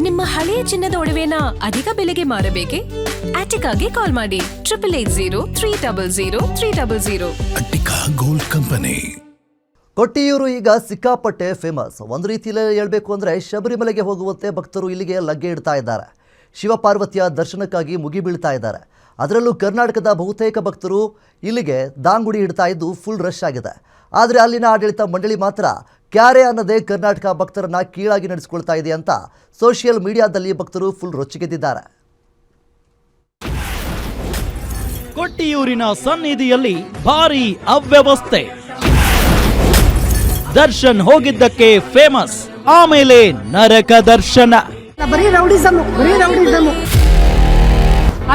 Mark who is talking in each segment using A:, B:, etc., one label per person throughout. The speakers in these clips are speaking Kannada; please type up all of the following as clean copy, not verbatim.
A: ನಿಮ್ಮ ಹಳೆಯ ಚಿನ್ನದ ಒಡವೆನ ಅಧಿಕ ಬೆಲೆಗೆ ಮಾರಬೇಕೆ? ಆಟಿಕಾಗೆ ಕಾಲ್ ಮಾಡಿ 8880
B: ಅಟ್ಟಿಕಾ ಗೋಲ್ಡ್ ಕಂಪನಿ.
C: ಕೊಟ್ಟಿಯೂರು ಈಗ ಸಿಕ್ಕಾಪಟ್ಟೆ ಫೇಮಸ್. ಒಂದು ರೀತಿಯಲ್ಲಿ ಹೇಳಬೇಕು ಅಂದರೆ ಶಬರಿಮಲೆಗೆ ಹೋಗುವಂತೆ ಭಕ್ತರು ಇಲ್ಲಿಗೆ ಲಗ್ಗೆ ಇಡ್ತಾ ಇದ್ದಾರೆ. ಶಿವಪಾರ್ವತಿಯ ದರ್ಶನಕ್ಕಾಗಿ ಮುಗಿಬೀಳ್ತಾ ಇದ್ದಾರೆ. ಅದರಲ್ಲೂ ಕರ್ನಾಟಕದ ಬಹುತೇಕ ಭಕ್ತರು ಇಲ್ಲಿಗೆ ದಾಂಗುಡಿ ಇಡ್ತಾ ಇದ್ದು ಫುಲ್ ರಶ್ ಆಗಿದೆ. ಆದರೆ ಅಲ್ಲಿನ ಆಡಳಿತ ಮಂಡಳಿ ಮಾತ್ರ ಕ್ಯಾರೆ ಅನ್ನದೇ ಕರ್ನಾಟಕ ಭಕ್ತರನ್ನ ಕೀಳಾಗಿ ನಡೆಸಿಕೊಳ್ತಾ ಇದೆ ಅಂತ ಸೋಷಿಯಲ್ ಮೀಡಿಯಾದಲ್ಲಿ ಭಕ್ತರು ಫುಲ್ ರೊಚ್ಚಿಗೆದ್ದಿದ್ದಾರೆ.
D: ಕೊಟ್ಟಿಯೂರಿನ ಸನ್ನಿಧಿಯಲ್ಲಿ ಭಾರೀ ಅವ್ಯವಸ್ಥೆ. ದರ್ಶನ್ ಹೋಗಿದ್ದಕ್ಕೆ ಫೇಮಸ್, ಆಮೇಲೆ ನರಕ ದರ್ಶನ.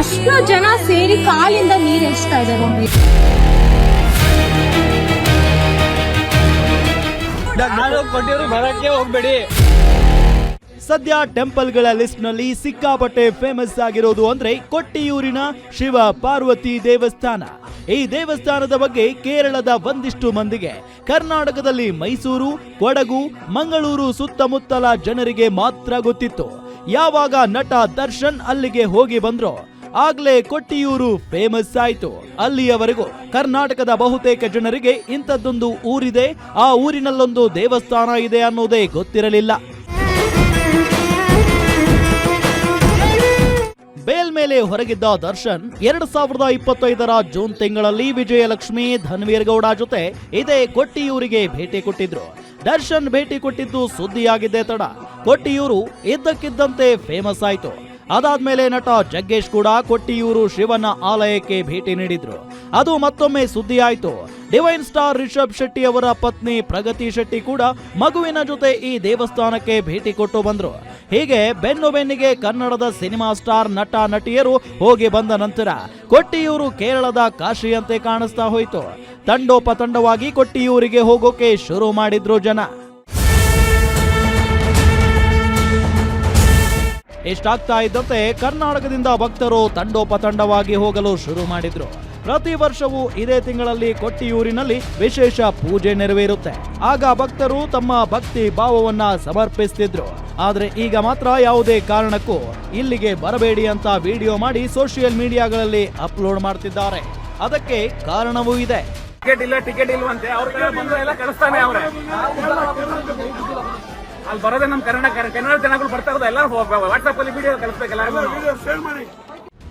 E: ಅಷ್ಟು ಜನ ಸೇರಿ ಕಾಲಿಂದ ನೀರು ಎಚ್ತಾ ಇದ್ದಾರೆ.
D: ಸದ್ಯ ಟೆಂಪಲ್ಗಳ ಲಿಸ್ಟ್ ನಲ್ಲಿ ಸಿಕ್ಕಾಪಟ್ಟೆ ಫೇಮಸ್ ಆಗಿರೋದು ಅಂದ್ರೆ ಕೊಟ್ಟಿಯೂರಿನ ಶಿವ ಪಾರ್ವತಿ ದೇವಸ್ಥಾನ. ಈ ದೇವಸ್ಥಾನದ ಬಗ್ಗೆ ಕೇರಳದ ಒಂದಿಷ್ಟು ಮಂದಿಗೆ, ಕರ್ನಾಟಕದಲ್ಲಿ ಮೈಸೂರು, ಕೊಡಗು, ಮಂಗಳೂರು ಸುತ್ತಮುತ್ತಲ ಜನರಿಗೆ ಮಾತ್ರ ಗೊತ್ತಿತ್ತು. ಯಾವಾಗ ನಟ ದರ್ಶನ್ ಅಲ್ಲಿಗೆ ಹೋಗಿ ಬಂದ್ರೋ ಆಗ್ಲೇ ಕೊಟ್ಟಿಯೂರು ಫೇಮಸ್ ಆಯ್ತು. ಅಲ್ಲಿಯವರೆಗೂ ಕರ್ನಾಟಕದ ಬಹುತೇಕ ಜನರಿಗೆ ಇಂಥದ್ದೊಂದು ಊರಿದೆ, ಆ ಊರಿನಲ್ಲೊಂದು ದೇವಸ್ಥಾನ ಇದೆ ಅನ್ನೋದೇ ಗೊತ್ತಿರಲಿಲ್ಲ. ಬೇಲ್ ಮೇಲೆ ಹೊರಗಿದ್ದ ದರ್ಶನ್ 2025ರ ಜೂನ್ ತಿಂಗಳಲ್ಲಿ ವಿಜಯಲಕ್ಷ್ಮಿ ಧನ್ವೀರ್ ಗೌಡ ಜೊತೆ ಇದೇ ಕೊಟ್ಟಿಯೂರಿಗೆ ಭೇಟಿ ಕೊಟ್ಟಿದ್ರು. ದರ್ಶನ್ ಭೇಟಿ ಕೊಟ್ಟಿದ್ದು ಸುದ್ದಿಯಾಗಿದ್ದೇ ತಡ ಕೊಟ್ಟಿಯೂರು ಇದ್ದಕ್ಕಿದ್ದಂತೆ ಫೇಮಸ್ ಆಯ್ತು. ಅದಾದ್ಮೇಲೆ ನಟ ಜಗ್ಗೇಶ್ ಕೂಡ ಕೊಟ್ಟಿಯೂರು ಶಿವನ ಆಲಯಕ್ಕೆ ಭೇಟಿ ನೀಡಿದ್ರು. ಅದು ಮತ್ತೊಮ್ಮೆ ಸುದ್ದಿ ಆಯ್ತು. ಡಿವೈನ್ ಸ್ಟಾರ್ ರಿಷಬ್ ಶೆಟ್ಟಿ ಅವರ ಪತ್ನಿ ಪ್ರಗತಿ ಶೆಟ್ಟಿ ಕೂಡ ಮಗುವಿನ ಜೊತೆ ಈ ದೇವಸ್ಥಾನಕ್ಕೆ ಭೇಟಿ ಕೊಟ್ಟು ಬಂದ್ರು. ಹೀಗೆ ಬೆನ್ನಿಗೆ ಕನ್ನಡದ ಸಿನಿಮಾ ಸ್ಟಾರ್ ನಟ ನಟಿಯರು ಹೋಗಿ ಬಂದ ನಂತರ ಕೊಟ್ಟಿಯೂರು ಕೇರಳದ ಕಾಶಿಯಂತೆ ಕಾಣಿಸ್ತಾ ಹೋಯಿತು. ತಂಡೋಪತಂಡವಾಗಿ ಕೊಟ್ಟಿಯೂರಿಗೆ ಹೋಗೋಕೆ ಶುರು ಮಾಡಿದ್ರು ಜನ. ಇಷ್ಟಾಗ್ತಾ ಇದ್ದಂತೆ ಕರ್ನಾಟಕದಿಂದ ಭಕ್ತರು ತಂಡೋಪತಂಡವಾಗಿ ಹೋಗಲು ಶುರು ಮಾಡಿದ್ರು. ಪ್ರತಿ ವರ್ಷವೂ ಇದೇ ತಿಂಗಳಲ್ಲಿ ಕೊಟ್ಟಿಯೂರಿನಲ್ಲಿ ವಿಶೇಷ ಪೂಜೆ ನೆರವೇರುತ್ತೆ. ಆಗ ಭಕ್ತರು ತಮ್ಮ ಭಕ್ತಿ ಭಾವವನ್ನ ಸಮರ್ಪಿಸುತ್ತಿದ್ರು. ಆದ್ರೆ ಈಗ ಮಾತ್ರ ಯಾವುದೇ ಕಾರಣಕ್ಕೂ ಇಲ್ಲಿಗೆ ಬರಬೇಡಿ ಅಂತ ವಿಡಿಯೋ ಮಾಡಿ ಸೋಷಿಯಲ್ ಮೀಡಿಯಾಗಳಲ್ಲಿ ಅಪ್ಲೋಡ್ ಮಾಡ್ತಿದ್ದಾರೆ. ಅದಕ್ಕೆ ಕಾರಣವೂ ಇದೆ.
F: ಟಿಕೆಟ್ ಇಲ್ವಂತೆ, ಅವ್ರ ಕಡೆ ಬಂದ್ರೆ ಎಲ್ಲ ಕಳಿಸ್ತಾನೆ ಅವ್ರೆ. ಅಲ್ಲಿ ಬರೋದೇ ನಮ್ಮ ಕನ್ನಡ ಜನಗಳು ಬರ್ತಾ ಇರೋದು ಎಲ್ಲ ವಾಟ್ಸ್ಆಪ್ ಅಲ್ಲಿ ವಿಡಿಯೋ ಕಳಿಸ್ಬೇಕಲ್ಲ.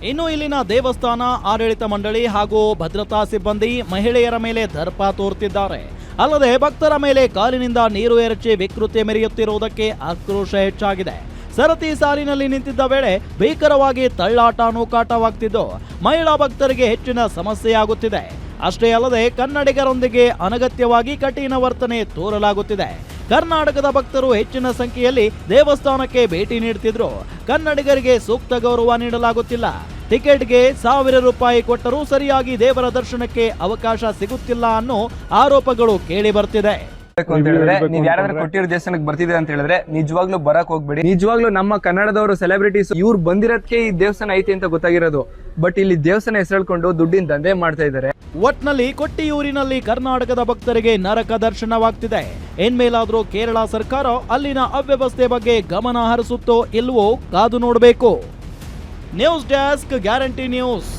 D: ಇನ್ನು ಇಲ್ಲಿನ ದೇವಸ್ಥಾನ ಆಡಳಿತ ಮಂಡಳಿ ಹಾಗೂ ಭದ್ರತಾ ಸಿಬ್ಬಂದಿ ಮಹಿಳೆಯರ ಮೇಲೆ ದರ್ಪ ತೋರುತ್ತಿದ್ದಾರೆ. ಅಲ್ಲದೆ ಭಕ್ತರ ಮೇಲೆ ಕಾಲಿನಿಂದ ನೀರು ಎರಚಿ ವಿಕೃತಿ ಮೆರೆಯುತ್ತಿರುವುದಕ್ಕೆ ಆಕ್ರೋಶ ಹೆಚ್ಚಾಗಿದೆ. ಸರತಿ ಸಾಲಿನಲ್ಲಿ ನಿಂತಿದ್ದ ವೇಳೆ ಭೀಕರವಾಗಿ ತಳ್ಳಾಟ ನೂಕಾಟವಾಗ್ತಿದ್ದು ಮಹಿಳಾ ಭಕ್ತರಿಗೆ ಹೆಚ್ಚಿನ ಸಮಸ್ಯೆಯಾಗುತ್ತಿದೆ. ಅಷ್ಟೇ ಅಲ್ಲದೆ ಕನ್ನಡಿಗರೊಂದಿಗೆ ಅನಗತ್ಯವಾಗಿ ಕಠಿಣ ವರ್ತನೆ ತೋರಲಾಗುತ್ತಿದೆ. ಕರ್ನಾಟಕದ ಭಕ್ತರು ಹೆಚ್ಚಿನ ಸಂಖ್ಯೆಯಲ್ಲಿ ದೇವಸ್ಥಾನಕ್ಕೆ ಭೇಟಿ ನೀಡುತ್ತಿದ್ರು. ಕನ್ನಡಿಗರಿಗೆ ಸೂಕ್ತ ಗೌರವ ನೀಡಲಾಗುತ್ತಿಲ್ಲ. ಟಿಕೆಟ್ಗೆ 1000 ರೂಪಾಯಿ ಕೊಟ್ಟರೂ ಸರಿಯಾಗಿ ದೇವರ ದರ್ಶನಕ್ಕೆ ಅವಕಾಶ ಸಿಗುತ್ತಿಲ್ಲ ಅನ್ನೋ ಆರೋಪಗಳು ಕೇಳಿ ಬರ್ತಿದೆ.
G: ನೀವ್ ಯಾರಾದ್ರೂ ಕೊಟ್ಟಿರೋ ದೇವಸ್ಥಾನಕ್ಕೆ ಬರ್ತಿದ್ರೆ ಅಂತ ಹೇಳಿದ್ರೆ ನಿಜವಾಗ್ಲೂ ಬರಕ್ ಹೋಗ್ಬೇಡಿ. ನಿಜವಾಗ್ಲೂ ನಮ್ಮ ಕನ್ನಡದವರು ಸೆಲೆಬ್ರಿಟೀಸ್ ಇವ್ರು ಬಂದಿರೋದಕ್ಕೆ ಈ ದೇವಸ್ಥಾನ ಐತಿ ಅಂತ ಗೊತ್ತಾಗಿರೋದು. ಬಟ್ ಇಲ್ಲಿ ದೇವಸ್ಥಾನ ಹೆಸರು ದುಡ್ಡಿನ ದಂಧೆ ಮಾಡ್ತಾ ಇದ್ದಾರೆ.
D: ಒಟ್ನಲ್ಲಿ ಕೊಟ್ಟಿಯೂರಿನಲ್ಲಿ ಕರ್ನಾಟಕದ ಭಕ್ತರಿಗೆ ನರಕ ದರ್ಶನವಾಗ್ತಿದೆ. ಇನ್ಮೇಲಾದ್ರೂ ಕೇರಳ ಸರ್ಕಾರ ಅಲ್ಲಿನ ಅವ್ಯವಸ್ಥೆ ಬಗ್ಗೆ ಗಮನ ಹರಿಸುತ್ತೋ ಇಲ್ವೋ ಕಾದು ನೋಡಬೇಕು. News desk guarantee news.